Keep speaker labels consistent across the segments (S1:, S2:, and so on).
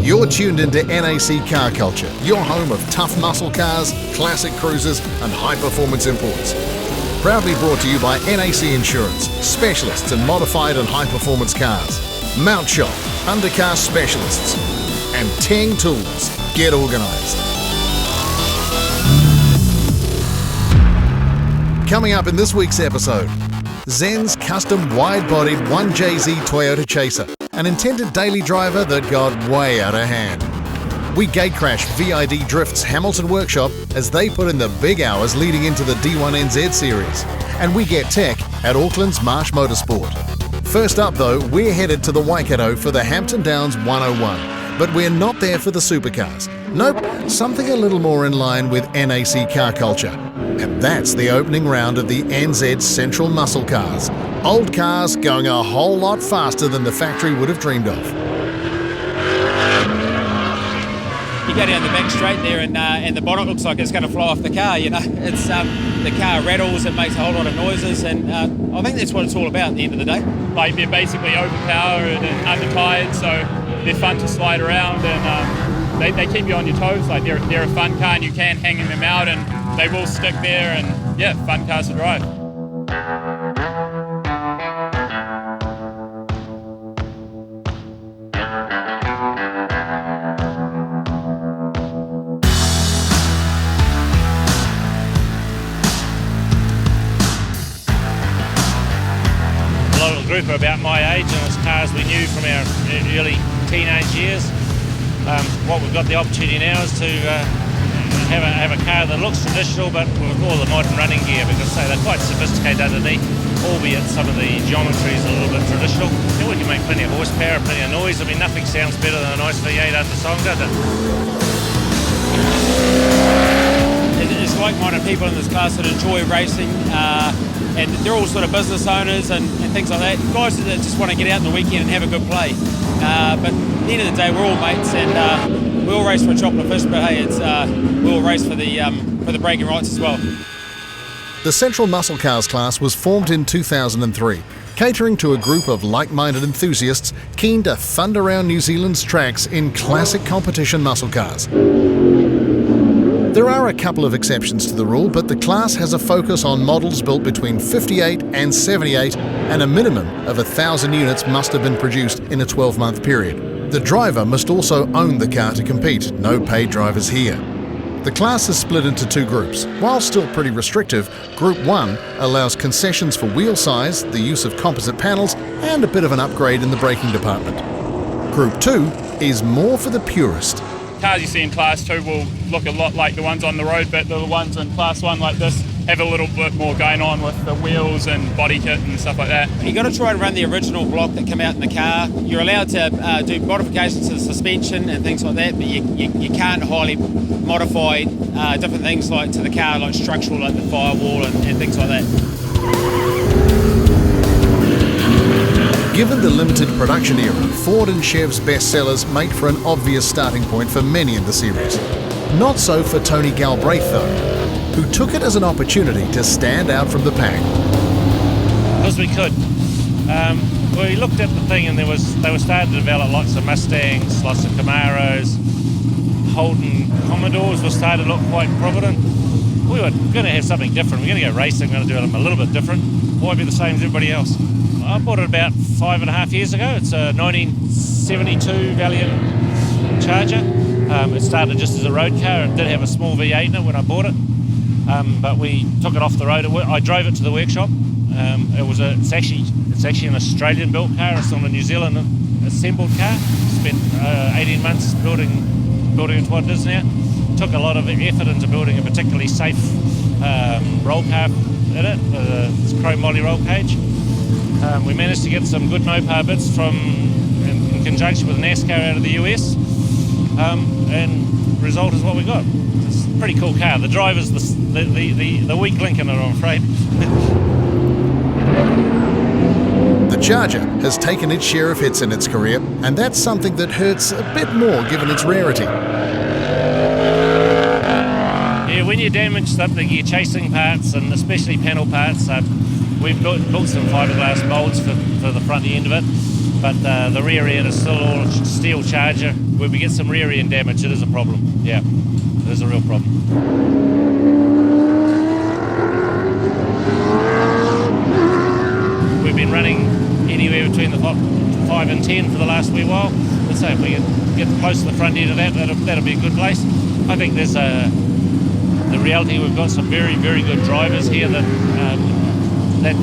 S1: You're tuned into NAC Car Culture, your home of tough muscle cars, classic cruisers and high-performance imports. Proudly brought to you by NAC Insurance, specialists in modified and high-performance cars. Mount Shop, undercar specialists. And Teng Tools. Get organised. Coming up in this week's episode, Zen's custom wide-bodied 1JZ Toyota Chaser, an intended daily driver that got way out of hand. We gatecrash VID Drift's Hamilton workshop as they put in the big hours leading into the D1NZ series. And we get tech at Auckland's Marsh Motorsport. First up though, we're headed to the Waikato for the Hampton Downs 101. But we're not there for the supercars. Nope, something a little more in line with NAC car culture. And that's the opening round of the NZ Central Muscle Cars. Old cars going a whole lot faster than the factory would have dreamed of.
S2: You go down the back straight there and the bonnet looks like it's going to fly off the car, you know. It's the car rattles, it makes a whole lot of noises, and I think that's what it's all about at the end of the day.
S3: Like, they're basically overpowered and undertired, so they're fun to slide around, and they keep you on your toes. Like, they're a fun car and you can hang them out and they will stick there, and yeah, fun cars to drive.
S4: Group are about my age, and it's cars we knew from our early teenage years. What we've got the opportunity now is to have a car that looks traditional but with all the modern running gear, because they're quite sophisticated underneath, albeit some of the geometry is a little bit traditional. And we can make plenty of horsepower, plenty of noise. I mean, nothing sounds better than a nice V8 under song, does it?
S2: It's like-minded people in this class that enjoy racing, and they're all sort of business owners and things like that. Guys that just want to get out on the weekend and have a good play. But at the end of the day, we're all mates, and we all race for a chocolate fish, but hey, we all race for the bragging rights as well.
S1: The Central Muscle Cars class was formed in 2003, catering to a group of like-minded enthusiasts keen to fund around New Zealand's tracks in classic competition muscle cars. There are a couple of exceptions to the rule, but the class has a focus on models built between 58 and 78, and a minimum of 1,000 units must have been produced in a 12-month period. The driver must also own the car to compete. No paid drivers here. The class is split into two groups. While still pretty restrictive, Group 1 allows concessions for wheel size, the use of composite panels, and a bit of an upgrade in the braking department. Group 2 is more for the purist.
S3: Cars you see in Class 2 will look a lot like the ones on the road, but the ones in Class 1 like this have a little bit more going on with the wheels and body kit and stuff like that.
S2: You've got to try and run the original block that came out in the car. You're allowed to do modifications to the suspension and things like that, but you can't highly modify different things like to the car, like structural, like the firewall and things like that.
S1: Given the limited production era, Ford and Chev's bestsellers make for an obvious starting point for many in the series. Not so for Tony Galbraith though, who took it as an opportunity to stand out from the pack.
S4: Because we could. We looked at the thing, and they were starting to develop lots of Mustangs, lots of Camaros, Holden Commodores were starting to look quite prominent. We were going to have something different. We're going to go racing, we're going to do it a little bit different. Why be the same as everybody else? I bought it about 5.5 years ago. It's a 1972 Valiant Charger. It started just as a road car. It did have a small V8 in it when I bought it, but we took it off the road. I drove it to the workshop. It's actually an Australian-built car. It's not a New Zealand assembled car. Spent 18 months building it to what it is now. Took a lot of effort into building a particularly safe roll car in it. It's chrome molly roll cage. We managed to get some good Mopar bits in conjunction with NASCAR out of the US, and result is what we got. It's a pretty cool car. The driver's the weak link in it, I'm afraid.
S1: The Charger has taken its share of hits in its career, and that's something that hurts a bit more given its rarity.
S4: Yeah, when you damage something, you're chasing parts, and especially panel parts. We've built some fiberglass molds for the front end of it. but the rear end is still all steel charger. When we get some rear end damage, it is a problem. Yeah, it is a real problem. We've been running anywhere between the 5 and 10 for the last wee while. Let's say if we get close to the front end of that, that'll be a good place. I think there's the reality, we've got some very, very good drivers here that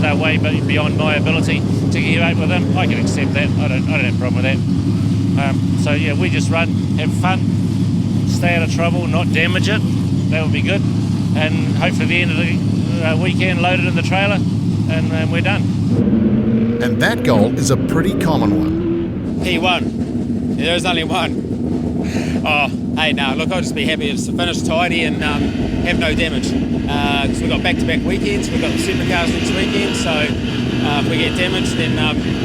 S4: they're way beyond my ability to keep up with them. I can accept that. I don't have a problem with that. So yeah, we just run, have fun, stay out of trouble, not damage it. That would be good. And hopefully the end of the weekend, load it in the trailer, and we're done.
S1: And that goal is a pretty common one.
S2: P1. There's only one. Oh, hey, no, look, I'll just be happy to finish tidy and have no damage. Because we've got back-to-back weekends, we've got the supercars next weekend, so if we get damaged, then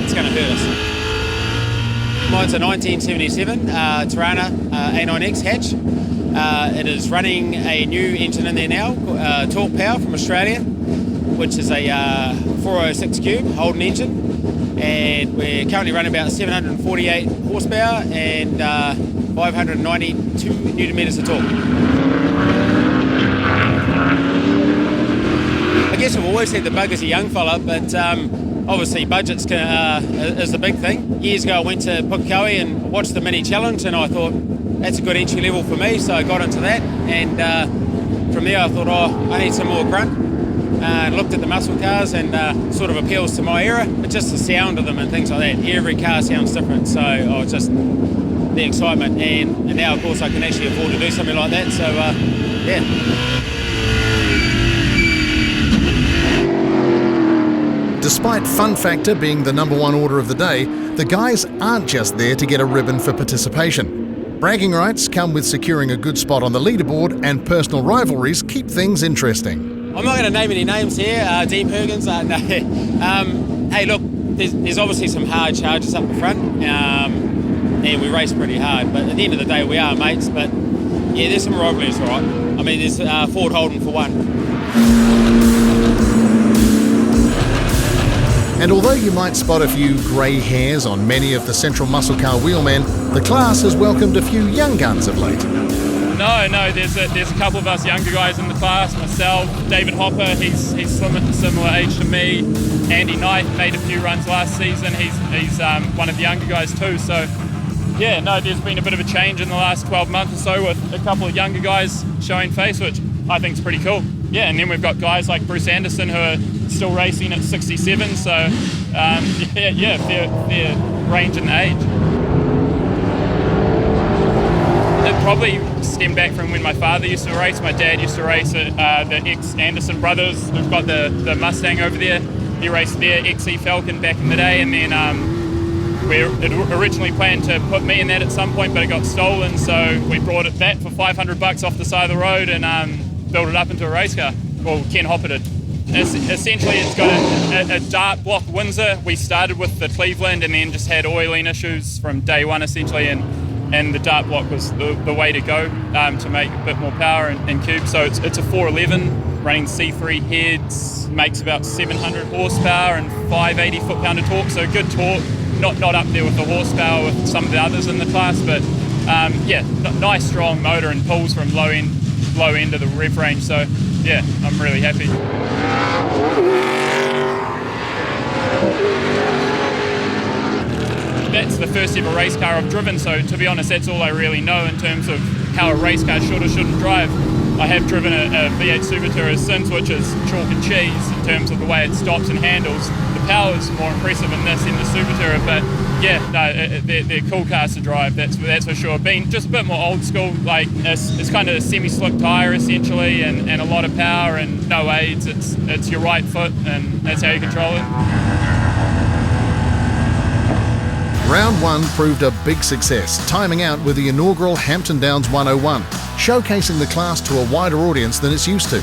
S2: it's going to hurt us. Mine's a 1977 Tirana A9X hatch. It is running a new engine in there now, Torque Power from Australia, which is a 406 cube Holden engine. And we're currently running about 748 horsepower and 592 newton meters of torque. I guess I've always had the bug as a young fella, but obviously budgets is the big thing. Years ago I went to Pukekohe and watched the mini challenge, and I thought that's a good entry level for me, so I got into that, and from there I thought, I need some more grunt. And looked at the muscle cars, and sort of appeals to my era, but just the sound of them and things like that. Every car sounds different, so just the excitement, and now of course I can actually afford to do something like that, so yeah.
S1: Despite fun factor being the #1 order of the day, the guys aren't just there to get a ribbon for participation. Bragging rights come with securing a good spot on the leaderboard, and personal rivalries keep things interesting.
S2: I'm not going to name any names here, Dean Perkins, no. Hey look, there's obviously some hard charges up the front, and we race pretty hard, but at the end of the day we are mates, but yeah, there's some rivalries, all right. I mean, there's Ford Holden for one.
S1: And although you might spot a few grey hairs on many of the Central Muscle Car wheelmen, the class has welcomed a few young guns of late.
S3: No, there's a couple of us younger guys in the class. Myself, David Hopper, he's similar age to me. Andy Knight made a few runs last season. He's one of the younger guys too. So yeah, no, there's been a bit of a change in the last 12 months or so with a couple of younger guys showing face, which I think is pretty cool. Yeah, and then we've got guys like Bruce Anderson who are still racing at 67. So fair range in age. It probably stemmed back from when my father used to race. My dad used to race at the ex-Anderson brothers. We've got the Mustang over there. He raced their XE Falcon back in the day, and then we originally planned to put me in that at some point, but it got stolen, so we brought that for $500 off the side of the road and built it up into a race car. Well, Ken Hopper did. Essentially, it's got a dart block Windsor. We started with the Cleveland and then just had oiling issues from day one, essentially, and the dart block was the way to go to make a bit more power and cube. So it's a 411 running C3 heads, makes about 700 horsepower and 580 foot-pound of torque, so good torque. Not up there with the horsepower with some of the others in the class, but nice strong motor and pulls from low end of the rev range. So yeah, I'm really happy. That's the first ever race car I've driven, so to be honest, that's all I really know in terms of how a race car should or shouldn't drive. I have driven a V8 Super Tourer since, which is chalk and cheese in terms of the way it stops and handles. The power is more impressive in this than the Super Tourer, but yeah, no, they're cool cars to drive, that's for sure. Being just a bit more old school, like it's kind of a semi-slick tyre essentially, and a lot of power and no aids. It's your right foot, and that's how you control it.
S1: Round 1 proved a big success, timing out with the inaugural Hampton Downs 101, showcasing the class to a wider audience than it's used to.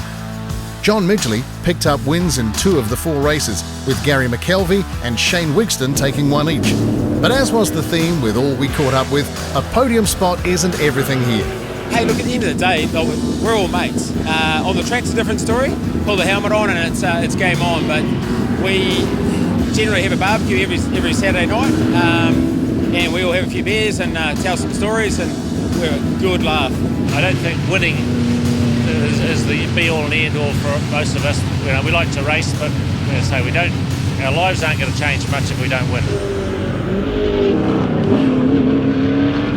S1: John Midgley picked up wins in 2 of the 4 races, with Gary McKelvey and Shane Wigston taking 1 each. But as was the theme with all we caught up with, a podium spot isn't everything here.
S2: Hey, look, at the end of the day, we're all mates. On the track's a different story. Pull the helmet on and it's game on, but we generally have a barbecue every Saturday night, and we all have a few beers and tell some stories, and we have a good laugh.
S4: I don't think winning is the be-all and end-all for most of us. We like to race, but as I say, our lives aren't going to change much if we don't win.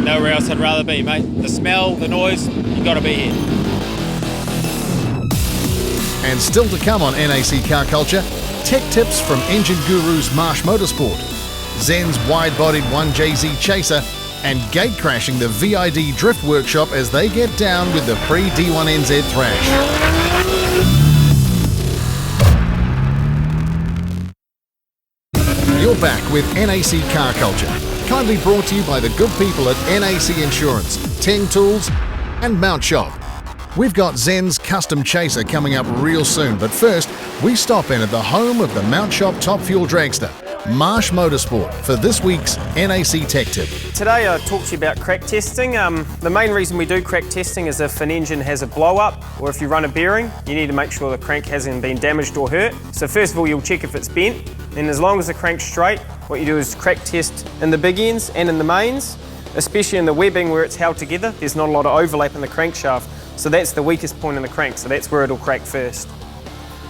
S2: Nowhere else I'd rather be, mate. The smell, the noise, you got to be here.
S1: And still to come on NAC Car Culture, tech tips from engine gurus Marsh Motorsport, Zen's wide-bodied 1JZ Chaser, and gate crashing the VID Drift Workshop as they get down with the pre-D1NZ Thrash. You're back with NAC Car Culture, kindly brought to you by the good people at NAC Insurance, Teng Tools and Mount Shop. We've got Zen's Custom Chaser coming up real soon, but first we stop in at the home of the Mount Shop Top Fuel dragster, Marsh Motorsport, for this week's NAC Tech Tip.
S5: Today I talk to you about crack testing. The main reason we do crack testing is if an engine has a blow up or if you run a bearing, you need to make sure the crank hasn't been damaged or hurt. So first of all, you'll check if it's bent, and as long as the crank's straight, what you do is crack test in the big ends and in the mains, especially in the webbing where it's held together. There's not a lot of overlap in the crankshaft, so that's the weakest point in the crank, so that's where it'll crack first.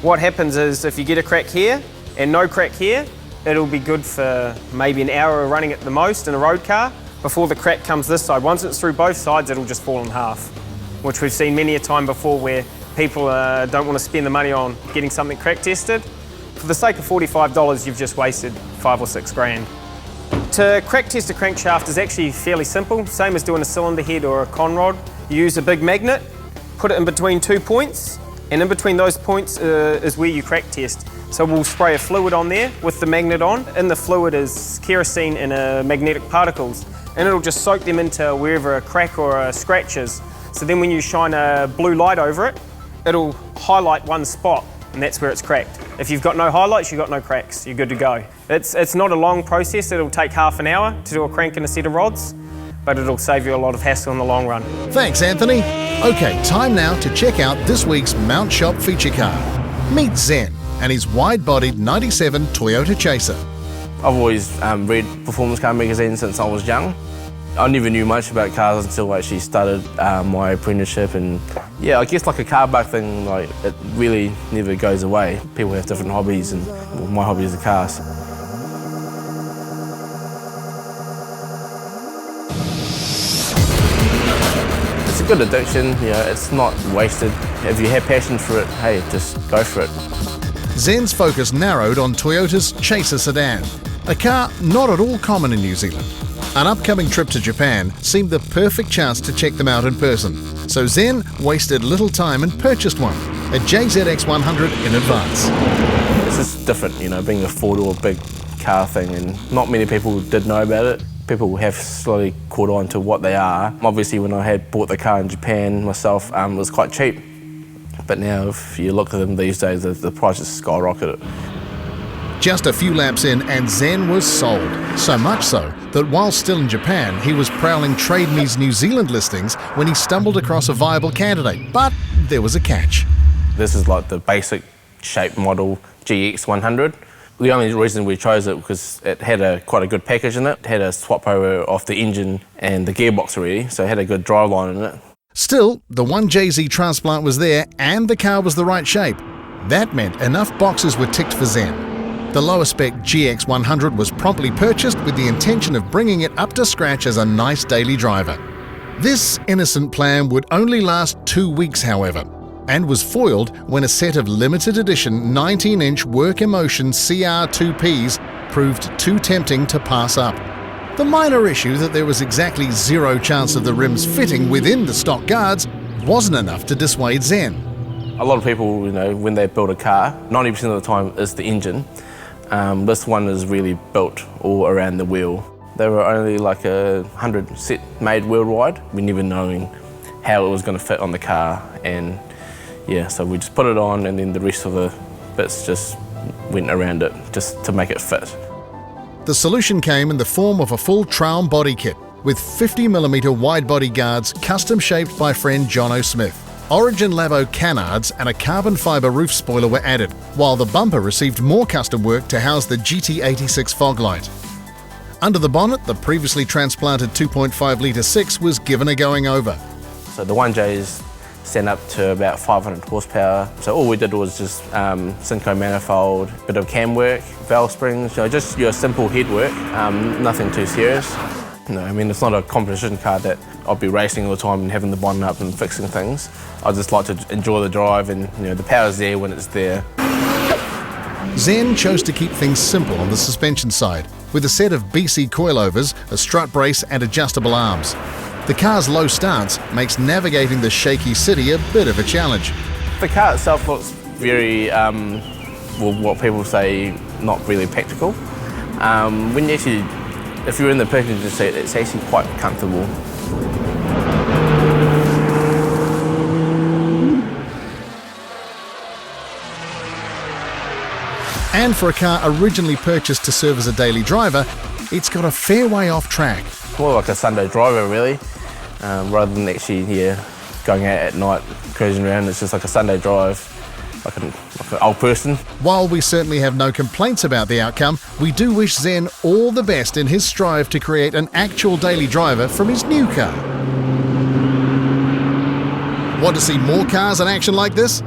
S5: What happens is if you get a crack here and no crack here, it'll be good for maybe an hour of running at the most in a road car before the crack comes this side. Once it's through both sides, it'll just fall in half, which we've seen many a time before where people don't want to spend the money on getting something crack tested. For the sake of $45, you've just wasted 5 or 6 grand. To crack test a crankshaft is actually fairly simple, same as doing a cylinder head or a conrod. You use a big magnet, put it in between 2 points, and in between those points is where you crack test. So we'll spray a fluid on there with the magnet on. In the fluid is kerosene and magnetic particles, and it'll just soak them into wherever a crack or a scratch is. So then when you shine a blue light over it, it'll highlight one spot, and that's where it's cracked. If you've got no highlights, you've got no cracks, you're good to go. It's not a long process, it'll take half an hour to do a crank and a set of rods, but it'll save you a lot of hassle in the long run.
S1: Thanks, Anthony. Okay, time now to check out this week's Mount Shop feature car. Meet Zen and his wide-bodied 97 Toyota Chaser.
S6: I've always read performance car magazines since I was young. I never knew much about cars until I actually started my apprenticeship, and yeah, I guess like a car bug thing, like it really never goes away. People have different hobbies, and well, my hobby is the cars. It's a good addiction, you know, it's not wasted. If you have passion for it, hey, just go for it.
S1: Zen's focus narrowed on Toyota's Chaser sedan, a car not at all common in New Zealand. An upcoming trip to Japan seemed the perfect chance to check them out in person, so Zen wasted little time and purchased one, a JZX100 in advance.
S6: This is different, you know, being a four-door big car thing, and not many people did know about it. People have slowly caught on to what they are. Obviously, when I had bought the car in Japan myself, it was quite cheap. But now, if you look at them these days, the price has skyrocketed.
S1: Just a few laps in and Zen was sold. So much so that while still in Japan, he was prowling Trade Me's New Zealand listings when he stumbled across a viable candidate. But there was a catch.
S6: This is like the basic shape model GX100. The only reason we chose it because it had quite a good package in it. It had a swap over off the engine and the gearbox already, so it had a good driveline in it.
S1: Still, the 1JZ transplant was there and the car was the right shape. That meant enough boxes were ticked for Zen. The lower spec GX100 was promptly purchased with the intention of bringing it up to scratch as a nice daily driver. This innocent plan would only last 2 weeks, however, and was foiled when a set of limited edition 19-inch Work Emotion CR2Ps proved too tempting to pass up. The minor issue that there was exactly zero chance of the rims fitting within the stock guards wasn't enough to dissuade Zen.
S6: A lot of people, you know, when they build a car, 90% of the time is the engine. This one is really built all around the wheel. There were only like 100 set made worldwide. We never knowing how it was going to fit on the car, and yeah, so we just put it on, and then the rest of the bits just went around it just to make it fit.
S1: The solution came in the form of a full Traum body kit with 50mm wide body guards custom shaped by friend Jono Smith. Origin Labo canards and a carbon fibre roof spoiler were added, while the bumper received more custom work to house the GT86 fog light. Under the bonnet, the previously transplanted 2.5 litre 6 was given a going over.
S6: So the 1Js stand up to about 500 horsepower. So all we did was just Synco manifold, bit of cam work, valve springs, just your simple head work, nothing too serious. No, I mean, it's not a competition car that I'll be racing all the time and having the bonnet up and fixing things. I just like to enjoy the drive, and the power's there when it's there.
S1: Zen chose to keep things simple on the suspension side, with a set of BC coilovers, a strut brace and adjustable arms. The car's low stance makes navigating the shaky city a bit of a challenge.
S6: The car itself looks very, what people say, not really practical. When you actually, if you're in the passenger seat, it's actually quite comfortable.
S1: And for a car originally purchased to serve as a daily driver, it's got a fair way off track.
S6: More like a Sunday driver, really, rather than actually going out at night, cruising around. It's just like a Sunday drive, like an old person.
S1: While we certainly have no complaints about the outcome, we do wish Zen all the best in his strive to create an actual daily driver from his new car. Want to see more cars in action like this?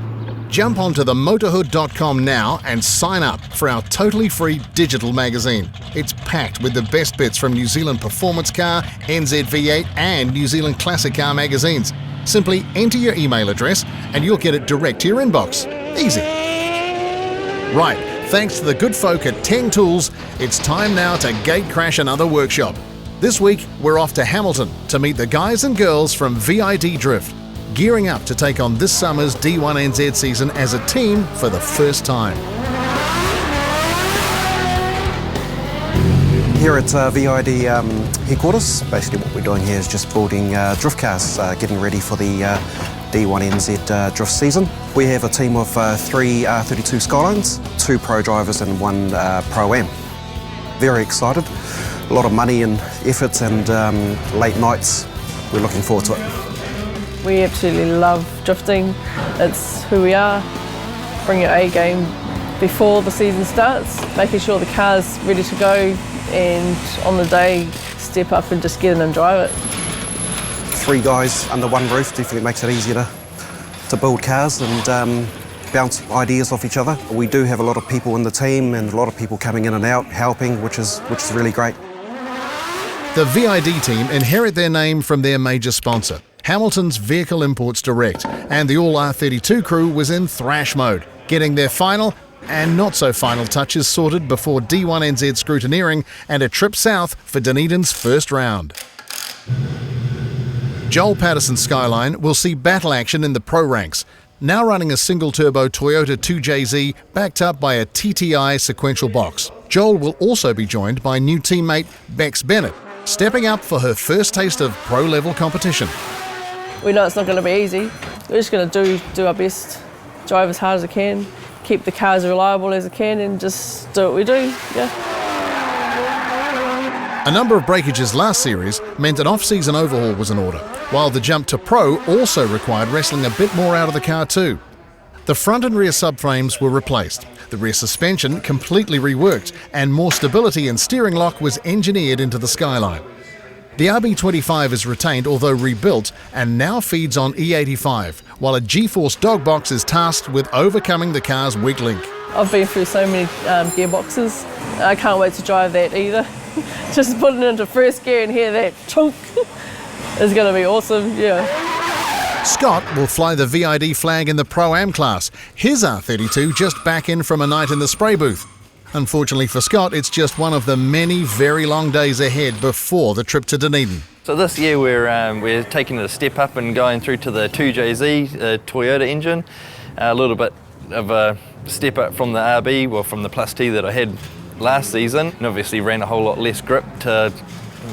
S1: Jump onto themotorhood.com now and sign up for our totally free digital magazine. It's packed with the best bits from New Zealand Performance Car, NZV8 and New Zealand Classic Car magazines. Simply enter your email address and you'll get it direct to your inbox. Easy. Right, thanks to the good folk at Teng Tools, it's time now to gate crash another workshop. This week, we're off to Hamilton to meet the guys and girls from VID Drift, gearing up to take on this summer's D1NZ season as a team for the first time.
S7: Here at VID headquarters, basically what we're doing here is just building drift cars, getting ready for the D1NZ drift season. We have a team of 3 R32 Skylines, 2 pro drivers and 1 Pro-Am. Very excited, a lot of money and effort and late nights. We're looking forward to it.
S8: We absolutely love drifting. It's who we are. Bring your A game before the season starts, making sure the car's ready to go, and on the day, step up and just get in and drive it.
S7: 3 guys under one roof definitely makes it easier to build cars and bounce ideas off each other. We do have a lot of people in the team and a lot of people coming in and out, helping, which is really great.
S1: The VID team inherit their name from their major sponsor, Hamilton's Vehicle Imports Direct, and the all R32 crew was in thrash mode, getting their final and not so final touches sorted before D1NZ scrutineering and a trip south for Dunedin's first round. Joel Patterson's Skyline will see battle action in the pro ranks, now running a single-turbo Toyota 2JZ backed up by a TTI sequential box. Joel will also be joined by new teammate Bex Bennett, stepping up for her first taste of pro-level competition.
S8: We know it's not going to be easy. We're just going to do our best, drive as hard as we can, keep the car as reliable as we can, and just do what we do, yeah.
S1: A number of breakages last series meant an off-season overhaul was in order, while the jump to pro also required wrestling a bit more out of the car too. The front and rear subframes were replaced, the rear suspension completely reworked, and more stability and steering lock was engineered into the Skyline. The RB25 is retained although rebuilt and now feeds on E85, while a G-Force dog box is tasked with overcoming the car's weak link.
S8: I've been through so many gearboxes. I can't wait to drive that either. Just putting it into first gear and hear that chunk is going to be awesome, yeah.
S1: Scott will fly the VID flag in the Pro-Am class, his R32 just back in from a night in the spray booth. Unfortunately for Scott, it's just one of the many very long days ahead before the trip to Dunedin.
S9: So this year we're taking it a step up and going through to the 2JZ Toyota engine, a little bit of a step up from the RB, well from the Plus T that I had last season, and obviously ran a whole lot less grip to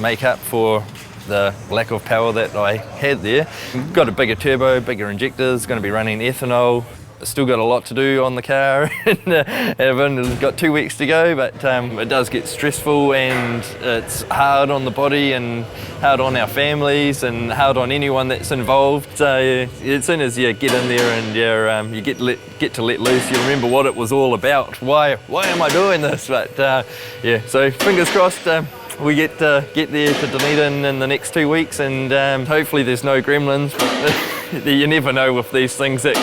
S9: make up for the lack of power that I had there. Got a bigger turbo, bigger injectors, going to be running ethanol, Still got a lot to do on the car, and I've only got 2 weeks to go, but it does get stressful, and it's hard on the body and hard on our families and hard on anyone that's involved. So as soon as you get in there and you get to let loose, you remember what it was all about. Why am I doing this? But yeah, so fingers crossed we get there to Dunedin in the next 2 weeks, and hopefully there's no gremlins, but you never know with these things. That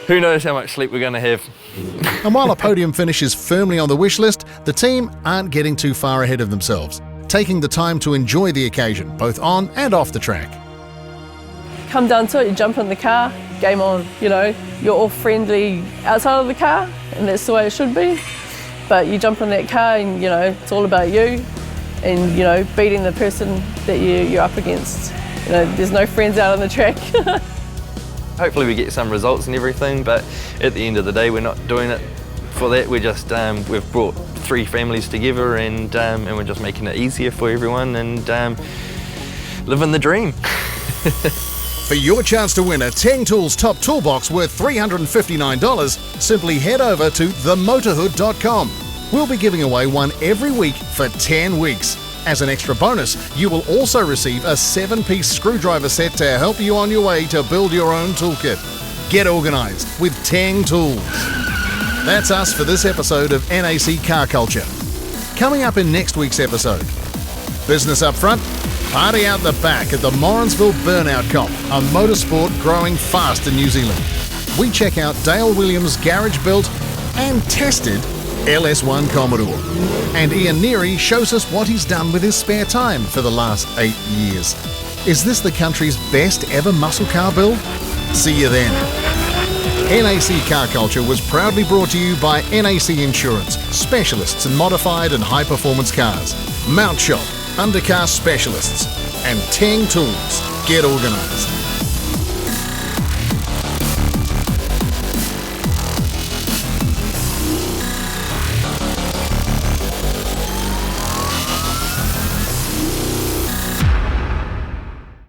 S9: who knows how much sleep we're going to have.
S1: And while a podium finish is firmly on the wish list, the team aren't getting too far ahead of themselves, taking the time to enjoy the occasion, both on and off the track.
S8: Come down to it, you jump in the car, game on. You know, you're all friendly outside of the car, and that's the way it should be. But you jump in that car and, you know, it's all about you and, you know, beating the person that you're up against. You know, there's no friends out on the track.
S9: Hopefully we get some results and everything, but at the end of the day we're not doing it for that. We're just, we've brought 3 families together, and we're just making it easier for everyone and living the dream.
S1: For your chance to win a Teng Tools Top Toolbox worth $359, simply head over to themotorhood.com. We'll be giving away one every week for 10 weeks. As an extra bonus, you will also receive a 7-piece screwdriver set to help you on your way to build your own toolkit. Get organised with Teng Tools. That's us for this episode of NAC Car Culture. Coming up in next week's episode, business up front, party out the back at the Morrinsville Burnout Comp, a motorsport growing fast in New Zealand. We check out Dale Williams' garage-built and tested LS1 Commodore. And Ian Neary shows us what he's done with his spare time for the last 8 years. Is this the country's best ever muscle car build? See you then. NAC Car Culture was proudly brought to you by NAC Insurance, specialists in modified and high-performance cars, Mount Shop, undercar specialists, and Teng Tools. Get organised.